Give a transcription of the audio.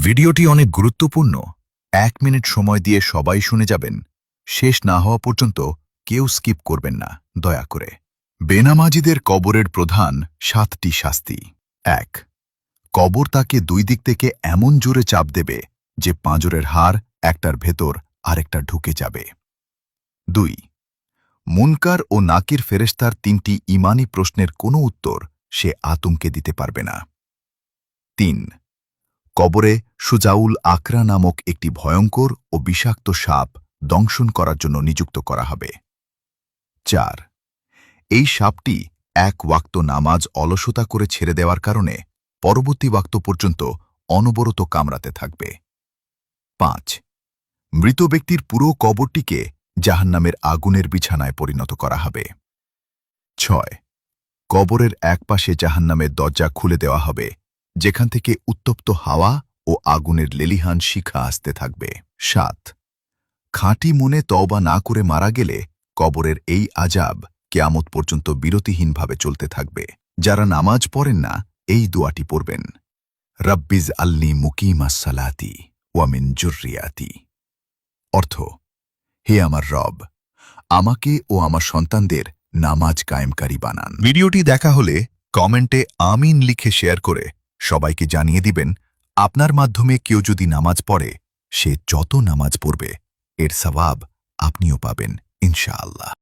ভিডিওটি অনেক গুরুত্বপূর্ণ। 1 মিনিট সময় দিয়ে সবাই শুনে যাবেন। শেষ না হওয়া পর্যন্ত কেউ স্কিপ করবেন না, দয়া করে। বেনামাজিদের কবরের প্রধান 7টি শাস্তি। 1. কবর তাকে 2 দিক থেকে এমন জোরে চাপ দেবে যে পাঁজরের হাড় একটার ভেতর আরেকটা ঢুকে যাবে। 2. মুনকার ও নাকির ফেরেশতার 3টি ঈমানী প্রশ্নের কোনো উত্তর সে আতঙ্কে দিতে পারবে না। 3. কবরে সুজাউল আকরা নামক একটি ভয়ঙ্কর ও বিষাক্ত সাপ দংশন করার জন্য নিযুক্ত করা হবে। 4. এই সাপটি 1 ওয়াক্ত নামাজ অলসতা করে ছেড়ে দেওয়ার কারণে পরবর্তী ওয়াক্ত পর্যন্ত অনবরত কামড়াতে থাকবে। 5. মৃত ব্যক্তির পুরো কবরটিকে জাহান্নামের আগুনের বিছানায় পরিণত করা হবে। 6. কবরের এক পাশে জাহান্নামের দরজা খুলে দেওয়া হবে, যেখান থেকে উত্তপ্ত হাওয়া ও আগুনের লেলিহান শিখা আসতে থাকবে। 7. খাঁটি মনে তওবা না করে মারা গেলে কবরের এই আযাব কিয়ামত পর্যন্ত বিরতিহীনভাবে চলতে থাকবে। যারা নামাজ পড়েন না, এই দোয়াটি পড়বেন। রব্বিজ আল্লি মুকিমাস সালাতি ওয়া মিন যুররিয়াতি। অর্থ: হে আমার রব, আমাকে ও আমার সন্তানদের নামাজ কায়েমকারী বানান। ভিডিওটি দেখা হলে কমেন্টে আমিন লিখে শেয়ার করে সবাইকে জানিয়ে দিবেন, আপনার মাধ্যমে কেউ যদি নামাজ পড়ে, সে যত নামাজ পড়বে এর সওয়াব আপনিও পাবেন ইনশাআল্লাহ।